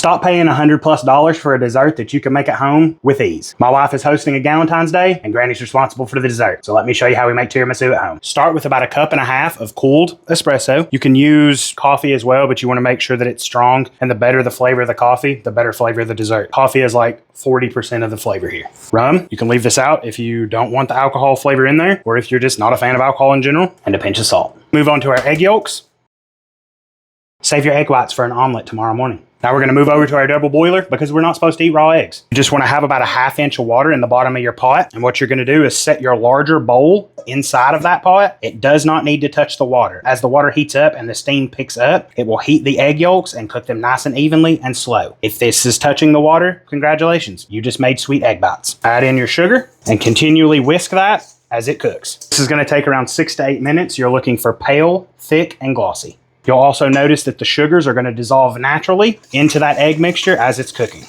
Stop paying $100+ for a dessert that you can make at home with ease. My wife is hosting a Valentine's Day and Granny's responsible for the dessert. So let me show you how we make tiramisu at home. Start with about 1.5 cups of cooled espresso. You can use coffee as well, but you want to make sure that it's strong, and the better the flavor of the coffee, the better flavor of the dessert. Coffee is like 40% of the flavor here. Rum, you can leave this out if you don't want the alcohol flavor in there, or if you're just not a fan of alcohol in general, and a pinch of salt. Move on to our egg yolks. Save your egg whites for an omelet tomorrow morning. Now we're going to move over to our double boiler because we're not supposed to eat raw eggs. You just want to have about 1/2 inch of water in the bottom of your pot. And what you're going to do is set your larger bowl inside of that pot. It does not need to touch the water. As the water heats up and the steam picks up, it will heat the egg yolks and cook them nice and evenly and slow. If this is touching the water, congratulations. You just made sweet egg bites. Add in your sugar and continually whisk that as it cooks. This is going to take around 6 to 8 minutes. You're looking for pale, thick, and glossy. You'll also notice that the sugars are going to dissolve naturally into that egg mixture as it's cooking.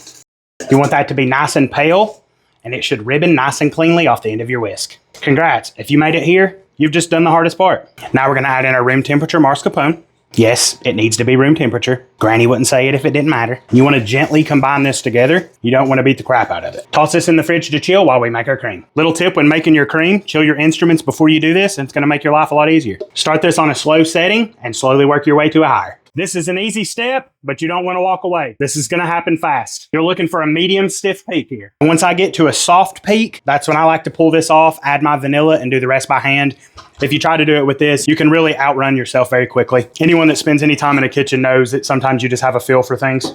You want that to be nice and pale, and it should ribbon nice and cleanly off the end of your whisk. Congrats. If you made it here, you've just done the hardest part. Now we're going to add in our room temperature mascarpone. Yes, it needs to be room temperature. Granny wouldn't say it if it didn't matter. You want to gently combine this together. You don't want to beat the crap out of it. Toss this in the fridge to chill while we make our cream. Little tip when making your cream, chill your instruments before you do this, and it's going to make your life a lot easier. Start this on a slow setting and slowly work your way to a higher. This is an easy step, but you don't want to walk away. This is going to happen fast. You're looking for a medium stiff peak here. And once I get to a soft peak, that's when I like to pull this off, add my vanilla, and do the rest by hand. If you try to do it with this, you can really outrun yourself very quickly. Anyone that spends any time in a kitchen knows that sometimes you just have a feel for things.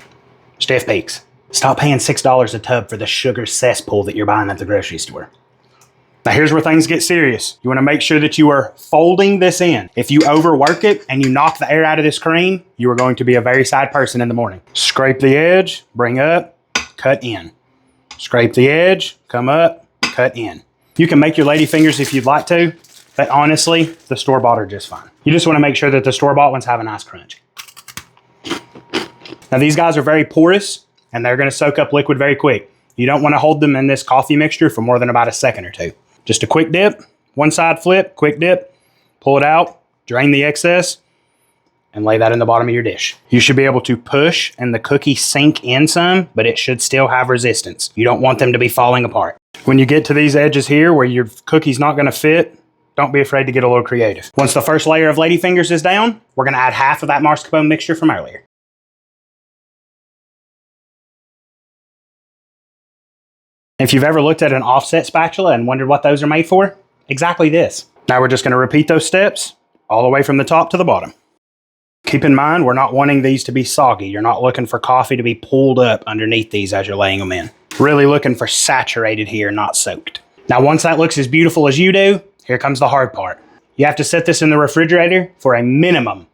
Stiff peaks. Stop paying $6 a tub for the sugar cesspool that you're buying at the grocery store. Now here's where things get serious. You want to make sure that you are folding this in. If you overwork it and you knock the air out of this cream, you are going to be a very sad person in the morning. Scrape the edge, bring up, cut in. Scrape the edge, come up, cut in. You can make your lady fingers if you'd like to, but honestly, the store-bought are just fine. You just want to make sure that the store-bought ones have a nice crunch. Now these guys are very porous and they're going to soak up liquid very quick. You don't want to hold them in this coffee mixture for more than about 1 second or 2. Just a quick dip, one side flip, quick dip, pull it out, drain the excess, and lay that in the bottom of your dish. You should be able to push and the cookie sink in some, but it should still have resistance. You don't want them to be falling apart. When you get to these edges here where your cookie's not going to fit, don't be afraid to get a little creative. Once the first layer of ladyfingers is down, we're going to add half of that mascarpone mixture from earlier. If you've ever looked at an offset spatula and wondered what those are made for, exactly this. Now we're just going to repeat those steps all the way from the top to the bottom. Keep in mind, we're not wanting these to be soggy. You're not looking for coffee to be pulled up underneath these as you're laying them in. Really looking for saturated here, not soaked. Now once that looks as beautiful as you do, here comes the hard part. You have to set this in the refrigerator for a minimum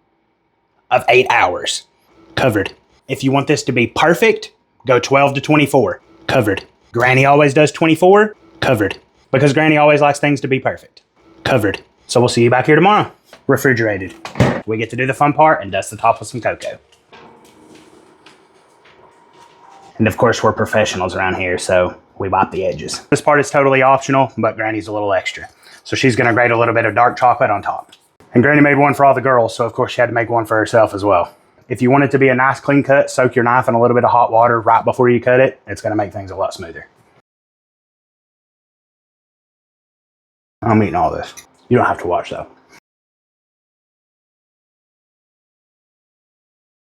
of 8 hours. Covered. If you want this to be perfect, go 12 to 24. Covered. Granny always does 24, covered. Because Granny always likes things to be perfect. Covered. So we'll see you back here tomorrow. Refrigerated. We get to do the fun part and dust the top with some cocoa. And of course we're professionals around here, so we wipe the edges. This part is totally optional, but Granny's a little extra. So she's gonna grate a little bit of dark chocolate on top. And Granny made one for all the girls, so of course she had to make one for herself as well. If you want it to be a nice clean cut, soak your knife in a little bit of hot water right before you cut it. It's going to make things a lot smoother. I'm eating all this. You don't have to watch though.